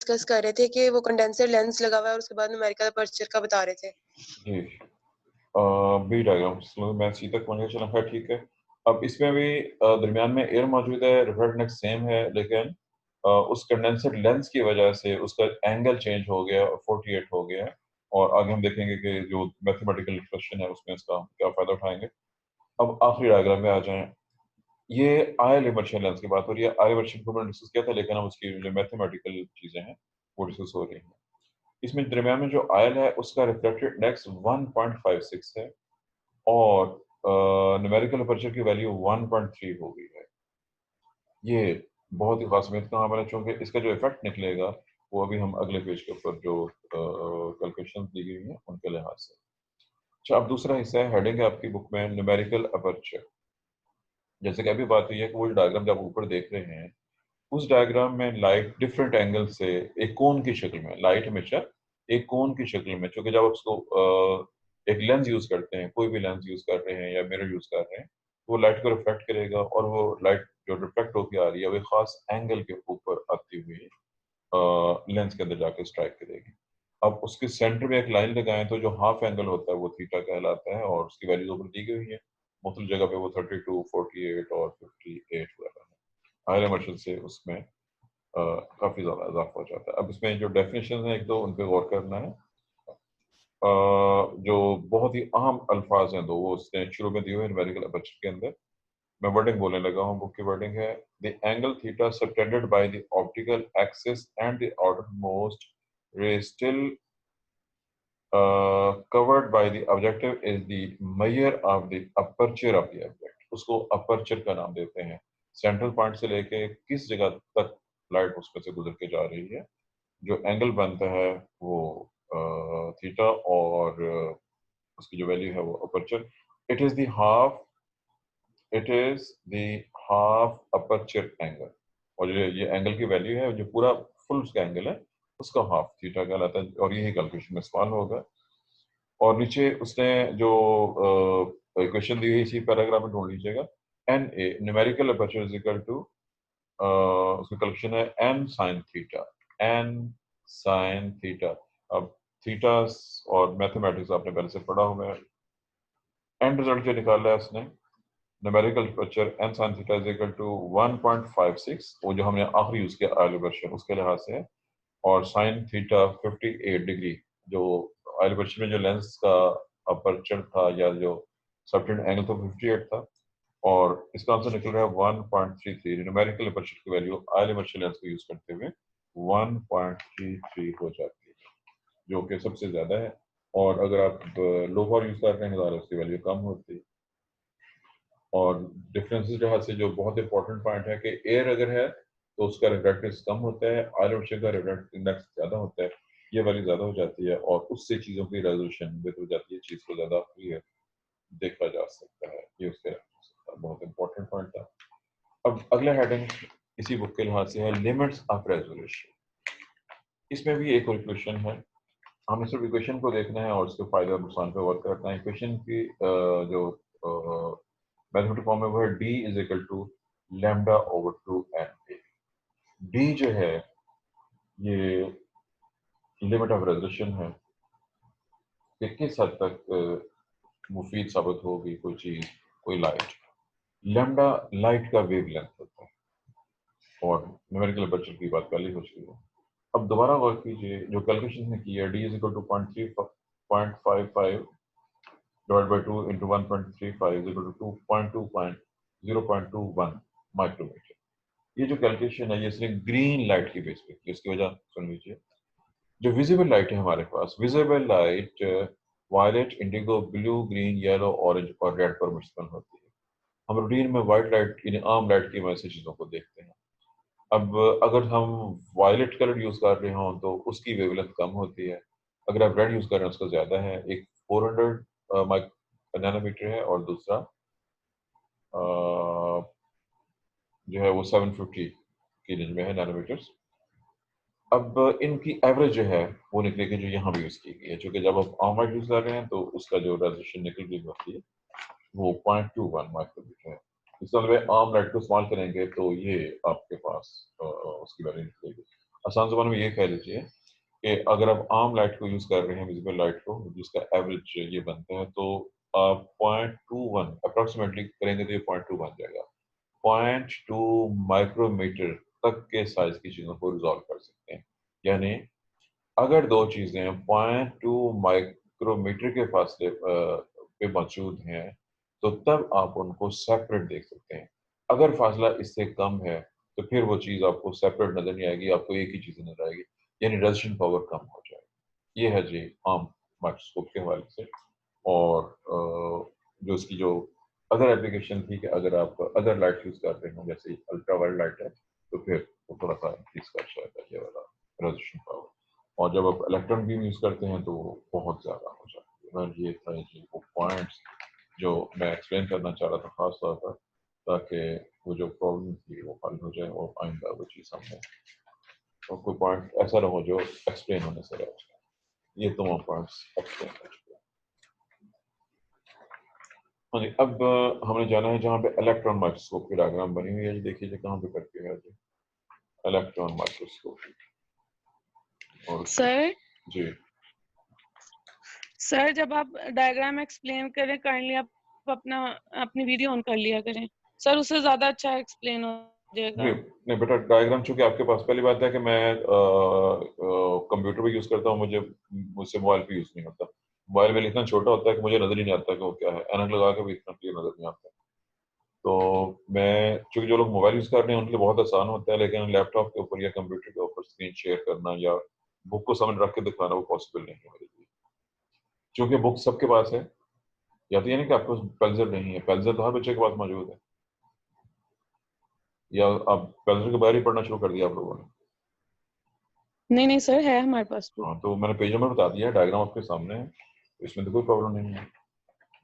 Discuss कर रहे थे कि वो कंडेंसर लेंस लगा हुआ है और उसके बाद न्यूमेरिकल अपर्चर का बता रहे थे। जी। बी डायग्राम मैं सी तक पहुंच गया, चलो है ठीक है। अब इसमें भी दरमियान में एयर मौजूद है, रिफ्लेक्ट सेम है, लेकिन उस कंडेंसर लेंस की वजह से उसका एंगल चेंज हो गया और 48 हो गया है। और आगे हम देखेंगे कि जो मैथमेटिकल एक्सप्रेशन है उसमें इसका क्या फायदा उठाएंगे। अब आखिरी डायग्राम में आ जाएं। ये आयल इमर्शन लेंस की बात हो रही है। आयल इमर्शन को मैंने डिस्कस किया था, लेकिन अब उसकी जो मैथमेटिकल चीजें हैं वो डिस्कस हो रही हैं। इसमें दरमियान में जो आयल है उसका रिफ्लेक्टेड इंडेक्स 1.56 है और न्यूमेरिकल अपर्चर की वैल्यू 1.3 हो गई है। ये बहुत ही खास उम्मीद कहा मैंने, चूंकि इसका जो इफेक्ट निकलेगा वो अभी हम अगले पेज के ऊपर जो कैलकुलेशन दी गई हैं उनके लिहाज से। अच्छा, अब दूसरा हिस्सा है, हेडिंग है आपकी बुक में न्यूमेरिकल अपर्चर। जैसे कि अभी बात हुई है कि वो जो डायग्राम जो आप ऊपर देख रहे हैं उस डायग्राम में लाइट डिफरेंट एंगल से एक कोन की शक्ल में, लाइट हमेशा एक कोन की शक्ल में, क्योंकि जब आप उसको एक लेंस यूज करते हैं, कोई भी लेंस यूज कर रहे हैं या मिरर यूज कर रहे हैं, तो वो लाइट को रिफ्लेक्ट करेगा और वो लाइट जो रिफ्लेक्ट होकर आ रही है वो एक खास एंगल के ऊपर आती हुई लेंस के अंदर जाकर स्ट्राइक करेगी। अब उसके सेंटर में एक लाइन लगाएं तो जो हाफ एंगल होता है वो थीटा कहलाता है और उसकी वैल्यूज ऊपर दी गई है। मुख्तलिफ जगह पे वो 32, 48 और 58 वगैरह है। हायर इमर्शन से उसमें काफी ज्यादा इजाफा हो जाता है। अब इसमें जो डेफिनेशन है एक दो उन पर गौर करना है। जो बहुत ही अहम अल्फाज हैं दो वो उसने शुरू में दिए हुए न्यूमेरिकल अपर्चर के अंदर। मैं वर्डिंग बोलने लगा हूँ, बुक की वर्डिंग है the angle theta subtended by the optical axis and the outermost रे still covered by the objective is the measure of the aperture of the object। उसको अपर्चर का नाम देते हैं। सेंट्रल पॉइंट से लेके किस जगह तक लाइट उसमें से गुजर के जा रही है, जो एंगल बनता है वो थीटा और उसकी जो वैल्यू है वो aperture. It is the half it is the half aperture angle. और ये एंगल की वैल्यू है, जो पूरा फुल उसका एंगल है उसका हाफ थीटा कहलाता है और यही कैलकुलेशन में इस्तेमाल होगा। और नीचे उसने जो इक्वेशन दी हुई इसी पैराग्राफ में ढूंढ लीजिएगा। N A numerical aperture is equal to, उसका कैलकुलेशन है N sine theta, N sine theta. अब थीटा और मैथमेटिक्स आपने पहले से पढ़ा हुआ है। एंड रिजल्ट जो निकाला है उसने, numerical aperture N sine theta is equal to 1.56, वो जो हमने आखिरी यूज किया आयल वर्शन उसके लिहाज से है, और साइन थीटा 58 डिग्री। जो आयल वर्शन में जो लेंस का अपर्चर था या जो सबटेंड एंगल था 58 था, और इसका आंसर निकल रहा है 1.33। न्यूमेरिकल अपर्चर की वैल्यू आयल वर्शन लेंस को यूज करते हुए 1.33 हो जाती है, जो कि सबसे ज्यादा है। और अगर आप लो पावर यूज कर रहे हैं तो उसकी वैल्यू कम होती है। और डिफरेंसेस लिहाज से जो बहुत इंपॉर्टेंट पॉइंट है कि एयर अगर है तो उसका रिफ्रैक्टिव कम होता है, आयल वर्शन का रिफ्रैक्टिव इंडेक्स ज्यादा होता है, ये वैल्यू ज्यादा हो जाती है और उससे चीजों की रेजोल्यूशन बेहतर हो जाती है, चीज को ज्यादा क्लियर देखा जा सकता है। ये उसके बहुत इंपॉर्टेंट पॉइंट था। अब अगला हेडिंग इसी बुक के लिहाज से है लिमिट्स ऑफ रेजोल्यूशन। इसमें भी एक इक्वेशन है, हमें सिर्फ इक्वेशन को देखना है और उसके फायदे और नुकसान पे वर्क करना है। इक्वेशन की जो मैथमेटिकल फॉर्म है वो है D is equal to lambda over 2 N A. डी जो है ये लिमिट ऑफ रेजोल्यूशन है कि किस हद तक मुफीद साबित होगी कोई चीज, कोई लाइट। लैम्डा लाइट का वेव लेंथ होता है और न्यूमेरिकल अपर्चर की बात पहले हो चुकी है। अब दोबारा वर्क कीजिए, जो कैलकुलेशन ने की है D is equal to 0.55 divided by 2 into 1.35 is equal to 0.21 micrometre. ये जो कैलकुलेशन है ये इसने ग्रीन लाइट की बेस पे की। उसकी वजह सुन लीजिए। जो विजिबल लाइट है हमारे पास, visible light violet, indigo, blue, green, yellow, orange और रेड पर मुश्तमिल होती है। हम रूटीन में व्हाइट लाइट यानी आम लाइट की वजह से चीजों को देखते हैं। अब अगर हम वायलेट कलर यूज कर रहे हों तो उसकी वेवलेंथ कम होती है, अगर आप रेड यूज कर रहे हैं उसका ज्यादा है। एक 400 नैनोमीटर है और दूसरा जो है वो 750 की रेंज में है नैनोमीटर्स। अब इनकी एवरेज जो है वो निकलेगी जो यहाँ भी यूज की गई है, क्योंकि जब आप आम लाइट यूज कर रहे हैं तो उसका जो रेजोल्यूशन निकल गई होती है वो 0.21 माइक्रोमीटर है। इस तरह आम लाइट को इस्तेमाल करेंगे तो ये आपके पास उसकी वैल्यू निकलेगी। आसान ज़ुबान में ये कह लीजिए कि अगर आप आम लाइट को यूज़ कर रहे हैं, विजिबल लाइट को, जिसका एवरेज ये बनता है, तो आप 0.21 अप्रॉक्सीमेटली करेंगे तो ये 0.2 बन जाएगा। 0.2 माइक्रोमीटर तक के साइज़ की चीज़ों को रिज़ॉल्व कर सकते हैं। यानी अगर 2 चीज़ें 0.2 माइक्रोमीटर के फासले पे मौजूद हैं, तो तब आप उनको सेपरेट देख सकते हैं। अगर फासला इससे कम है, तो फिर वो चीज़ आपको सेपरेट नज़र नहीं आएगी, आपको एक ही चीज़ नज़र आएगी, यानी रेज़ोल्यूशन पावर कम हो जाएगी। ये है जी आम माइक्रोस्कोप के हवाले से। और जो इसकी जो अदर एप्लीकेशन थी कि अगर आप अदर लाइट यूज़ कर रहे हो, जैसे अल्ट्रावायलेट लाइट है, तो फिर वो थोड़ा-सा इंक्रीज़ कर जाएगा ये वाला रेज़ोल्यूशन पावर। और जब आप इलेक्ट्रॉन बीम यूज़ करते हैं तो वो बहुत ज़्यादा हो जाती है। और ये था जी वो पॉइंट्स जो मैं एक्सप्लेन करना चाह रहा था ख़ास तौर पर, ताकि वो जो प्रॉब्लम थी वो हल हो जाए और आइंदा वो चीज़ हमने और कोई पॉइंट ऐसा ना हो जो एक्सप्लेन होने से रह जाए। ये तमाम पॉइंट्स एक्सप्लेन हो चुके हैं। हाँ जी, अब हमने जाना है जहाँ पे इलेक्ट्रॉन माइक्रोस्कोप की डायग्राम बनी हुई है। ये देखिए जी कहाँ पे करके है जी, इलेक्ट्रॉन माइक्रोस्कोप। और सर जी सर जब आप डायग्राम एक्सप्लेन करें काइंडली आप अपना अपनी वीडियो ऑन कर लिया करें सर, उससे ज्यादा अच्छा एक्सप्लेन हो जी, जाएगा। नहीं बेटा, डायग्राम चूंकि आपके पास, पहली बात है कि मैं कंप्यूटर पे यूज़ करता हूँ, मुझसे मोबाइल पे यूज़ नहीं होता। मोबाइल में इतना छोटा होता है कि मुझे नज़र ही नहीं आता कि वो क्या है, ऐनक लगा के भी इतना क्लियर नज़र नहीं आता। तो मैं, चूंकि जो लोग मोबाइल यूज़ कर रहे हैं उनके लिए बहुत आसान होता है, लेकिन लैपटॉप के ऊपर या कंप्यूटर के ऊपर स्क्रीन शेयर करना या बुक को सामने रख के दिखाना वो पॉसिबल नहीं है मेरे लिए। चूंकि बुक सबके पास है, या तो ये नहीं कि आपके पास पेंसिल नहीं है, पेंसिल तो हर बच्चे के पास मौजूद है, या आप पेंसिल के बाहर ही पढ़ना शुरू कर दिया आप लोगों ने। नहीं नहीं सर, है हमारे पास बुक। हाँ, तो मैंने पेज नंबर बता दिया है, डायग्राम आपके सामने है, तो इसमें तो कोई प्रॉब्लम नहीं है।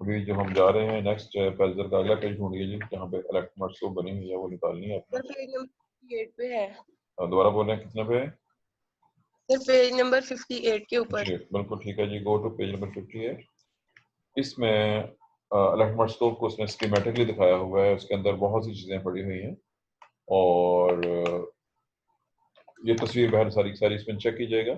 अभी जो हम जा रहे हैं नेक्स्ट पेज का अगला पेज ढूंढिए जी, जहाँ पे इलेक्ट्रोमार्क्स बनी हुई है वो निकालनी है अपना। सर पेज नंबर 58 पे है। दोबारा बोल रहे हैं कितने पे है? सर पेज नंबर 58 के ऊपर। जी बिल्कुल ठीक है जी, गो टू पेज नंबर 58। इसमें इलेक्ट्रोमार्क्स को उसने स्कीमेटिकली दिखाया हुआ है, उसके अंदर बहुत सी चीज़ें पड़ी हुई हैं और ये तस्वीर बहर सारी सारी इसमें चेक कीजिएगा।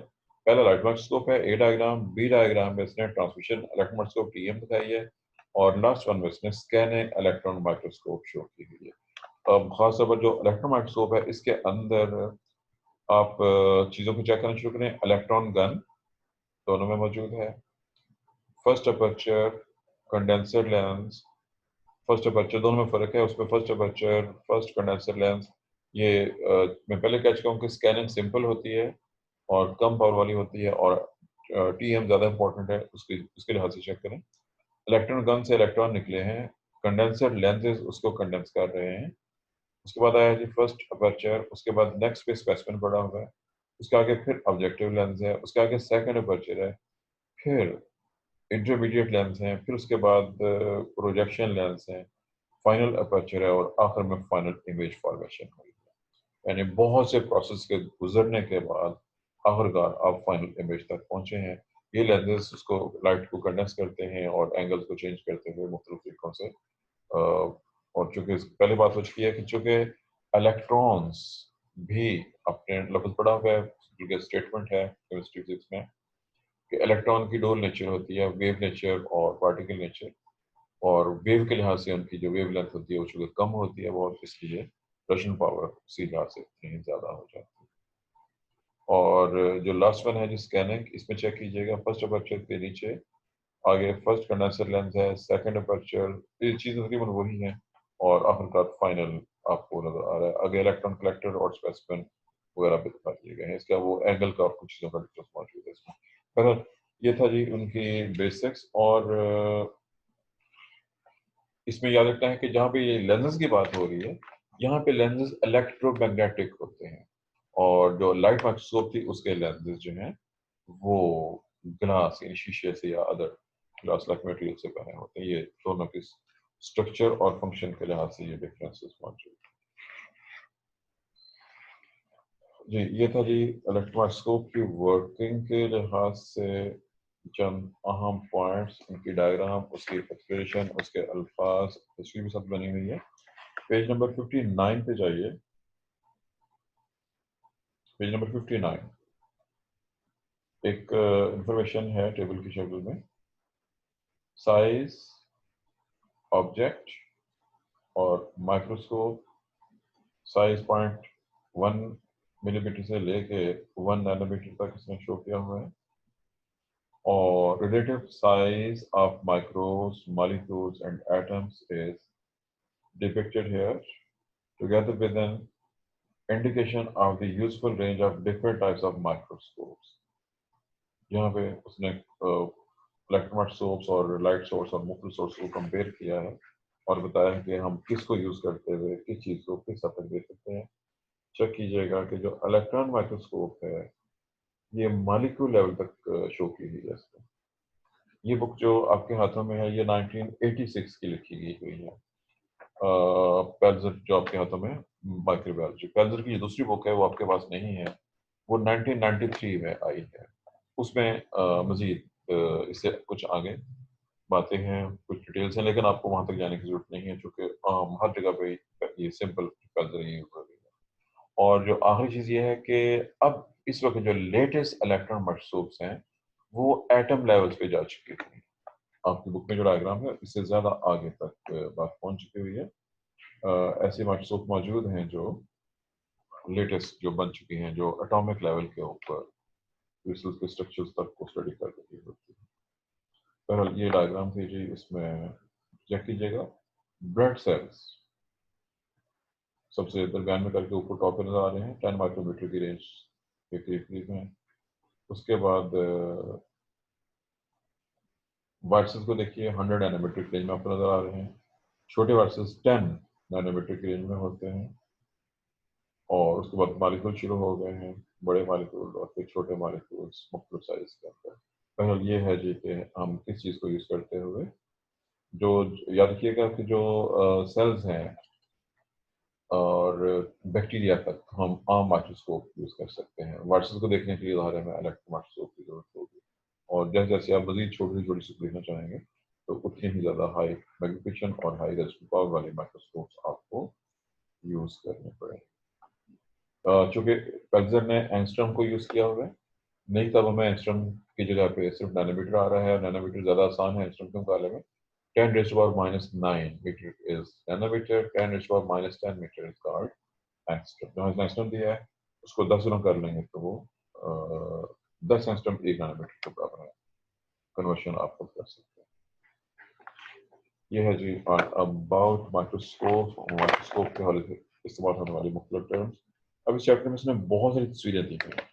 पहला लाइट माइक्रोस्कोप है, ए डायग्राम, बी डायग्राम में इसने ट्रांसमिशन इलेक्ट्रॉन माइक्रोस्कोप टीएम दिखाई है और लास्ट वन में इसने स्कैनिंग इलेक्ट्रॉन माइक्रोस्कोप शो की हुई है। अब खास तौर पर जो इलेक्ट्रॉन माइक्रोस्कोप है इसके अंदर आप चीज़ों को चेक करना शुरू करें। इलेक्ट्रॉन गन दोनों में मौजूद है, first aperture, condenser lens. First aperture दोनों में फ़र्क है, उसमें first aperture, first condenser lens, ये मैं पहले कह चुका हूँ कि स्कैनिंग सिंपल होती है और कम पावर वाली होती है और टीएम ज़्यादा इंपॉर्टेंट है, उसके लिहाज से चेक करें। इलेक्ट्रॉन गन से इलेक्ट्रॉन निकले हैं, कंडेंसर लेंसेज उसको कंडेंस कर रहे हैं। उसके बाद आया जी फर्स्ट अपर्चर, उसके बाद नेक्स्ट पे स्पेसिमेन पड़ा हुआ है, उसके आगे फिर ऑब्जेक्टिव लेंस है, उसके आगे सेकंड अपर्चर है, फिर इंटरमीडिएट लेंस हैं, फिर उसके बाद प्रोजेक्शन लेंस हैं, फाइनल अपर्चर है और आखिर में फाइनल इमेज फॉर्मेशन हुई है। यानी बहुत से प्रोसेस के गुजरने के बाद आखिरकार आप फाइनल इमेज तक पहुंचे हैं। ये लेंसेज उसको लाइट को कंडेंस करते हैं और एंगल्स को चेंज करते हुए मुख्तलिफ तरीकों से और चूंकि पहले बात हो चुकी है कि चूंकि इलेक्ट्रॉन्स भी अपने लफ्ज पड़ा हुआ है, जो स्टेटमेंट है केमिस्ट्री फिजिक्स में कि इलेक्ट्रॉन की दो नेचर होती है, वेव नेचर और पार्टिकल नेचर। और वेव के लिहाज से उनकी जो वेव लेंथ होती है वो चूंकि कम होती है बहुत, इसलिए रोशन पावर उसी लिहाज से इतनी ज़्यादा हो जाती है। और जो लास्ट वन है जो स्कैनिंग, इसमें चेक कीजिएगा फर्स्ट अपर्चर के नीचे आगे फर्स्ट कंडेंसर लेंस है, सेकंड अपर्चर, ये चीज़ें तकरीबन वही हैं और आखिरकार फाइनल आपको नजर आ रहा है। आगे इलेक्ट्रॉन कलेक्टर और स्पेसिमेन वगैरह भी दिखा दिए गए हैं, इसका वो एंगल का और कुछ चीज़ों का डिफरेंस मौजूद है इसमें। बहरहाल ये था जी उनकी बेसिक्स। और इसमें याद रखना है कि जहाँ पे ये लेंसेज की बात हो रही है, यहाँ पे लेंसेज इलेक्ट्रोमैग्नेटिक होते हैं और जो लाइट माइक्रोस्कोप थी उसके लेंसेज जो हैं वो ग्लास यानी शीशे से या अदर ग्लास लाइक मटेरियल से बने होते हैं। ये दोनों की स्ट्रक्चर और फंक्शन के लिहाज से ये डिफरेंसेस मौजूद हैं। जी ये था जी इलेक्ट्रोमाइक्रोस्कोप की वर्किंग के लिहाज से चंद अहम पॉइंट्स, उनकी डायग्राम, उसकी एक्सप्लेनेशन, उसके अल्फाज, हिस्ट्री भी सब बनी हुई है। पेज नंबर 59 पे जाइए। पेज नंबर 59 एक इंफॉर्मेशन है टेबल की शक्ल में, साइज, ऑब्जेक्ट और माइक्रोस्कोप साइज 0.1 मिलीमीटर से लेके 1 नैनोमीटर तक इसमें शो किया हुआ है, और relative size of microbes, molecules and atoms is depicted here together with an indication of the useful range of different types of microscopes. यहाँ पे उसने इलेक्ट्रॉन माइक्रोस्कोप्स और लाइट सोर्स और मुख्तलिफ सोर्स को कंपेयर किया है और बताया कि हम किसको यूज करते हुए किस चीज को किस हद तक देख सकते हैं। चेक कीजिएगा कि जो इलेक्ट्रॉन माइक्रोस्कोप है ये मॉलिक्यूल लेवल तक शो की हुई है इसमें। ये बुक जो आपके हाथों में है ये 1986 की लिखी गई हुई है। पेल्जर जो आपके हाथों में माइक्रोबायोलॉजी, पेल्जर की जो दूसरी बुक है वो आपके पास नहीं है, वो 1993 में आई है। उसमें मजीद इससे कुछ आगे बातें हैं, कुछ डिटेल्स हैं, लेकिन आपको वहां तक जाने की जरूरत नहीं है क्योंकि हर जगह पे ये सिंपल पेल्जर ही यूज हो रही है। और जो आखिरी चीज ये है कि अब इस वक्त जो लेटेस्ट इलेक्ट्रॉन माइक्रोस्कोप्स हैं वो एटम लेवल्स पे जा चुकी हैं। आपकी बुक में जो डायग्राम है इससे ज्यादा आगे तक बात पहुंच चुकी हुई है। ऐसे माइक्रोस्कोप मौजूद हैं जो लेटेस्ट जो बन चुकी हैं, जो एटॉमिक लेवल के ऊपर क्रिस्टल्स के स्ट्रक्चर्स तक को स्टडी कर रही होती है। बहरहाल ये डायग्राम थी जी, इसमें चेक कीजिएगा। ब्लड सेल्स सबसे दरमियान में करके ऊपर टॉप पे नजर आ रहे हैं, 10 माइक्रोमीटर की रेंज के करीब हैं। उसके बाद वाइट सेल्स को देखिए 100 नैनोमीटर की रेंज में आपको नजर आ रहे हैं। छोटे वाइट सेल्स 10 नैनोमीटर की रेंज में होते हैं, और उसके बाद मालिक्यूल शुरू हो गए हैं, बड़े मालिक्यूल और फिर छोटे मालिक्यूल्स मुख्तलिफ साइज के अंदर। पहले ये है जी कि हम किस चीज़ को यूज़ करते हुए, जो याद रखिएगा कि जो सेल्स हैं और बैक्टीरिया तक हम आम माइक्रोस्कोप यूज़ कर सकते हैं। वाइट को देखने के लिए ज़ाहिर हमें इलेक्ट्रॉन माइक्रोस्कोप की जरूरत होगी, और जैसे जैसे आप मजीद छोटी छोटी सी देखना चाहेंगे तो उतनी ही ज़्यादा हाई मैग्निफिकेशन और हाई रेजोल्यूशन पावर वाले माइक्रोस्कोप्स आपको यूज़ करने पड़ेंगे। चूंकि पेल्जर ने एंगस्ट्रॉम को यूज़ किया हुआ है, नहीं तब हमें एंगस्ट्रॉम की जगह पे सिर्फ नैनोमीटर आ रहा है। नैनोमीटर ज़्यादा आसान है एंगस्ट्रॉम के मुकाबले में। 10⁻⁹ metre is nanometre, 10⁻⁻10 metre is called angstrom. जो हमने एंगस्ट्रॉम दिया है उसको 10 गुना कर लेंगे तो वो 10 एंगस्ट्रॉम 1 नैनोमीटर के बराबर है। कन्वर्शन आप कर सकते हैं। ये है जी अबाउट माइक्रोस्कोप, माइक्रोस्कोप के हवाले से इस्तेमाल होने वाली मुख्तलिफ टर्म्स। अब इस चैप्टर में इसने बहुत सारी तस्वीरें दी हैं।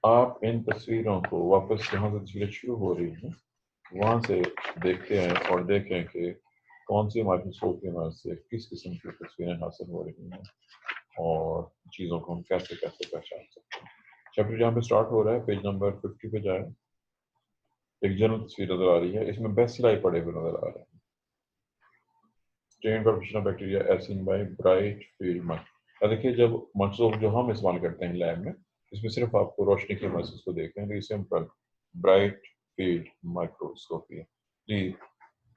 आप इन तस्वीरों को वापस जहाँ से तस्वीरें शुरू हो रही हैं वहाँ से देखते हैं और देखें कि कौन सी माइक्रोस्कोप की मदद से किस किस्म की तस्वीरें हासिल हो रही हैं और चीज़ों को हम कैसे कैसे पहचान सकते हैं। चैप्टर जहाँ पे स्टार्ट हो रहा है पेज नंबर 50 पे जाए, एक जनरल तस्वीर नजर आ रही है, इसमें बेसिलाई पड़े हुए नजर आ रहे हैं। Stain of bacteria as seen by bright field microscope. देखिए जब माइक्रोस्कोप जो हम इस्तेमाल करते हैं लैब में, इसमें सिर्फ आपको रोशनी की मदद से उसको देखते हैं, तो इसे हम ब्राइट फील्ड माइक्रोस्कोपी है जी।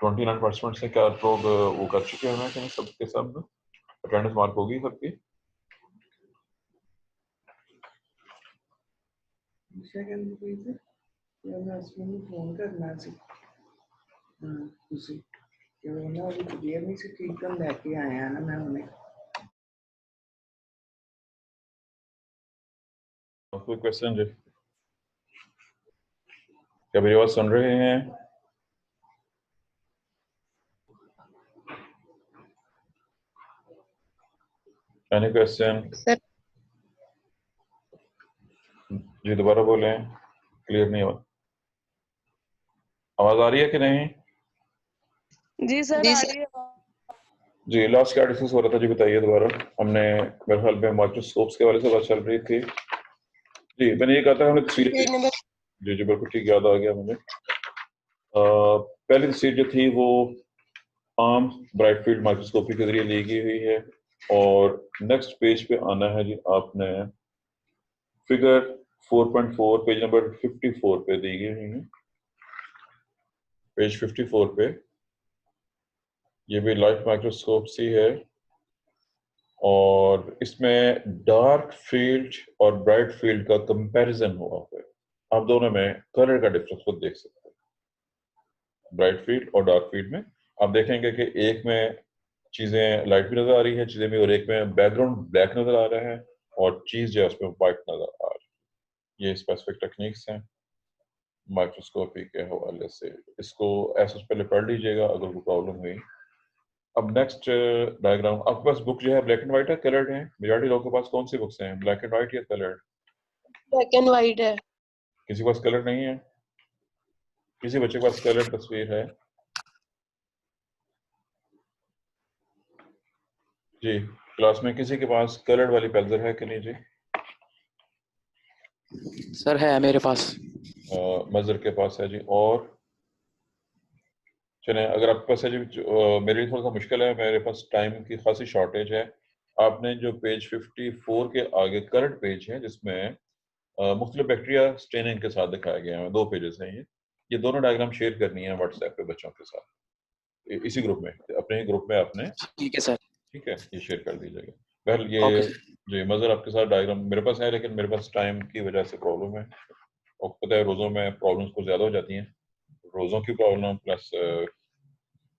29 पार्टिसिपेंट्स हैं, क्या लोग वो कर चुके हैं कि नहीं? सबके सब अटेंडेंस मार्क होगी सबकी? फोन करना सी ਤੁਸੀਂ ਕਿ ਉਹਨਾਂ ਨੂੰ ਕਲੀਅਰ ਨਹੀਂ ਸੀ ਠੀਕ ਕਰ ਲੈ ਕੇ ਆਇਆ ਨਾ मैं उन्हें। कोई क्वेश्चन जी? क्या मेरी आवाज सुन रहे हैं? Any question? सर जी दोबारा बोलें, क्लियर नहीं हुआ। आवाज आ रही है कि नहीं? जी सर जी आ सर। रही है। जी लास्ट क्या डिस्कस हो रहा था जी, बताइए दोबारा। हमने मेरे ख्याल में माइक्रोस्कोप्स के बारे से बात चल रही थी जी। मैंने ये कहा था हमने तस्वीर पेज नंबर जी जी बिल्कुल ठीक याद आ गया मुझे। पहली तस्वीर जो थी वो आम ब्राइट फील्ड माइक्रोस्कोपी के जरिए ली गई हुई है, और नेक्स्ट पेज पे आना है जी आपने। फिगर 4.4 पेज नंबर 54 पे दी गई हुई है, पेज 54 पे। ये भी लाइट माइक्रोस्कोप सी है। और इसमें डार्क फील्ड और ब्राइट फील्ड का कंपैरिजन हुआ है। आप दोनों में कलर का डिफरेंस खुद देख सकते हैं। ब्राइट फील्ड और डार्क फील्ड में आप देखेंगे कि एक में चीजें लाइट भी नजर आ रही है चीजें भी, और एक में बैकग्राउंड ब्लैक नजर आ रहा है और चीज जो है उसमें व्हाइट नजर आ रही है। ये स्पेसिफिक टेक्निक्स हैं माइक्रोस्कोपी के हवाले से। इसको ऐसे पहले पढ़ लीजिएगा अगर कोई प्रॉब्लम हुई। अब नेक्स्ट डायग्राम, आपके पास बुक जो है ब्लैक एंड व्हाइट है, कलर्ड है? मेजॉरिटी लोगों के पास कौन सी बुक्स हैं, ब्लैक एंड व्हाइट या कलर्ड? ब्लैक एंड व्हाइट है। किसी के पास कलर नहीं है? किसी बच्चे के पास कलर तस्वीर है? जी, क्लास में किसी के पास कलर्ड वाली पेंसिल है कि नहीं जी? सर है मेरे पास। मजर के पास है जी। और चलें, अगर आपके पास है जी, मेरे लिए थोड़ा सा मुश्किल है, मेरे पास टाइम की खासी शॉर्टेज है। आपने जो पेज 54 के आगे करंट पेज है जिसमें मुख्तलिफ बैक्टीरिया स्टेनिंग के साथ दिखाया गया है, 2 पेजेस हैं ये दोनों डायग्राम शेयर करनी है व्हाट्सएप पे बच्चों के साथ, इसी ग्रुप में, अपने ही ग्रुप में आपने, ठीक है सर। ठीक है, ये शेयर कर दीजिएगा। पहले ये ओके सर। जी मजर आपके साथ डायग्राम मेरे पास है, लेकिन मेरे पास टाइम की वजह से प्रॉब्लम है, और पता है रोज़ों में प्रॉब्लम्स कुछ ज़्यादा हो जाती हैं, रोज़ों की प्रॉब्लम प्लस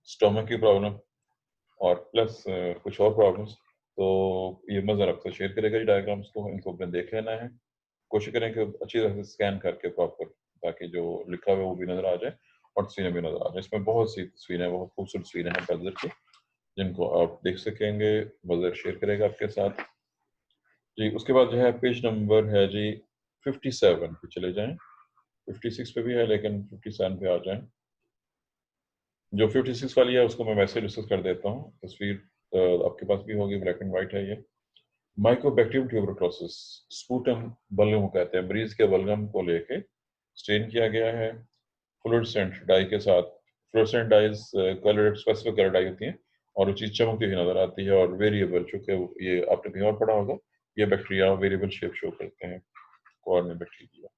स्टोमक की प्रॉब्लम और प्लस कुछ और प्रॉब्लम्स। तो ये मजर आपसे शेयर करेगा ये डायग्राम्स को, इनको अपने देख लेना है, कोशिश करें कि अच्छी तरह से स्कैन करके प्रॉपर, ताकि जो लिखा हुआ है वो भी नजर आ जाए और तस्वीरें भी नजर आ जाए। इसमें बहुत सी तस्वीरें, बहुत खूबसूरत तस्वीरें हैं पेंसिल की, जिनको आप देख सकेंगे, मजर शेयर करेगा आपके साथ जी। उसके बाद जो है पेज नंबर है जी 57 पे चले जाएं, 56 पे भी है लेकिन 57 पे आ जाएं। जो 56 वाली है उसको मैं वैसे डिस्कस कर देता हूँ, तस्वीर आपके पास भी होगी, ब्लैक एंड व्हाइट है ये। माइकोबैक्टीरियम ट्यूबरक्लोसिस, स्पूटम बलगम कहते हैं, मरीज के बलगम को लेके स्टेन किया गया है फ्लोरेसेंट डाई के साथ। Fluorescent dyes colour, specific colour dye होती हैं और वो चीज़ चमकती हुई नजर आती है और वेरिएबल, चूंकि ये आपने कहीं और पढ़ा होगा, ये बैक्टीरिया वेरिएबल शेप शो करते हैं, कॉर्न बैक्टीरिया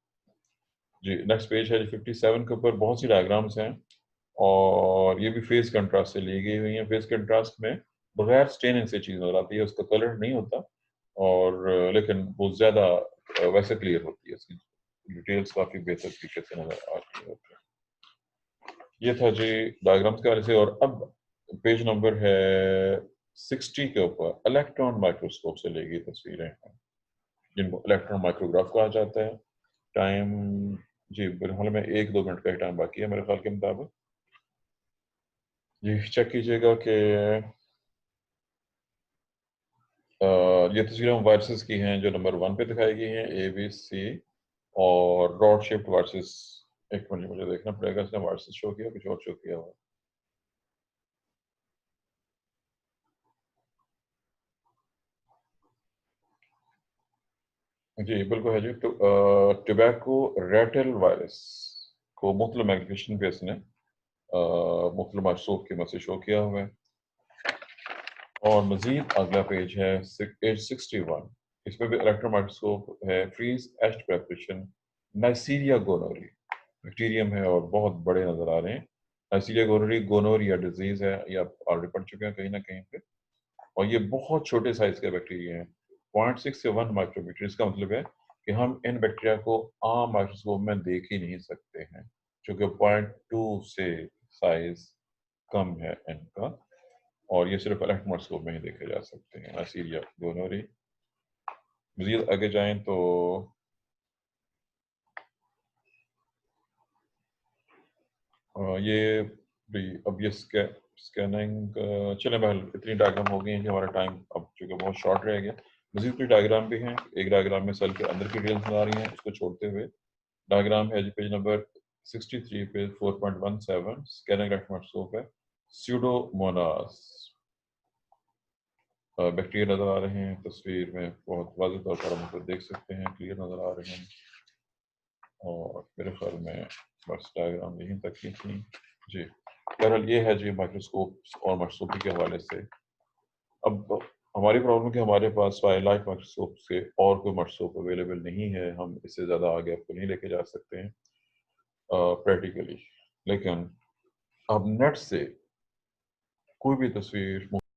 जी। नेक्स्ट पेज है 57 के ऊपर बहुत सी डायग्राम्स हैं और ये भी फेस कंट्रास्ट से ली गई हुई है। फेस कंट्रास्ट में बगैर स्टेनिंग से चीज़ नजर आती है, उसका कलर नहीं होता और लेकिन बहुत ज़्यादा वैसे क्लियर होती है, इसकी डिटेल्स काफ़ी बेहतर तरीके से नजर आती है। ये था जी डायग्राम्स के वाले से। और अब पेज नंबर है 60 के ऊपर इलेक्ट्रॉन माइक्रोस्कोप से ली गई तस्वीरें हैं, जिनको इलेक्ट्रॉन माइक्रोग्राफ कहा जाता है। टाइम जी फिलहाल में 1-2 मिनट का ही टाइम बाकी है मेरे ख्याल के मुताबिक। जी चेक कीजिएगा कि ये तस्वीरें वायरसेस की हैं जो नंबर 1 पे दिखाई गई हैं, ABC और रॉड शेप्ड वायरसेस। एक मिनट मुझे देखना पड़ेगा, इसने वायरसेस शो किया कुछ और शो किया हुआ। जी बिल्कुल है जी। टोबैको रेटल वायरस को मुख्तलिफ मैग्निफिकेशन पे इसने मुख्तलिफ माइक्रोस्कोप की मदद से शो किया हुआ है। और मजीद अगला पेज है पेज 61, इसमें भी इलेक्ट्रॉन माइक्रोस्कोप है, फ्रीज एस्ट प्रेपरेशन, नाइसीरिया गोनोरी बैक्टीरियम है और बहुत बड़े नजर आ रहे हैं। नाइसीरिया गोनोरी गोनोरिया डिजीज है, ये आप ऑलरेडी पढ़ चुके हैं कहीं ना कहीं पे, और ये बहुत छोटे साइज के बैक्टीरिया हैं, 0.6 से 1 माइक्रोमीटर। इसका मतलब है कि हम इन बैक्टीरिया को आम माइक्रोस्कोप में देख ही नहीं सकते हैं, क्योंकि 0.2 से साइज कम है इनका, और ये सिर्फ इलेक्ट्रॉन माइक्रोस्कोप में ही देखे जा सकते हैं। नाइसीरिया गोनोरी। मजीद आगे जाएं तो ये भी अब ये स्कैनिंग, चले बहल इतनी डायग्राम हो गई हैं कि हमारा टाइम अब चूँकि बहुत शॉर्ट रह गया। मजीद कुछ डायग्राम भी हैं, एक डायग्राम में सेल के अंदर की डिटेल्स आ रही हैं, उसको छोड़ते हुए डायग्राम है जी पेज नंबर 63 पे 4.17 स्कैनिंग इलेक्ट्रॉन माइक्रोस्कोप है। स्यूडोमोनास बैक्टीरिया नजर आ रहे हैं तस्वीर में, बहुत वाज़ेह तौर पर हम उनको देख सकते हैं, क्लियर नजर आ रहे हैं। और मेरे ख्याल में बस डायग्राम यहीं तक की थी जी। बहरहाल ये है जी माइक्रोस्कोप और माइक्रोस्कोपी के हवाले से। अब हमारी प्रॉब्लम कि हमारे पास वाइल्डलाइफ माइक्रोस्कोप से और कोई माइक्रोस्कोप अवेलेबल नहीं है, हम इससे ज़्यादा आगे आपको नहीं लेके जा सकते हैं प्रैक्टिकली, लेकिन अब नेट से कोई भी तस्वीर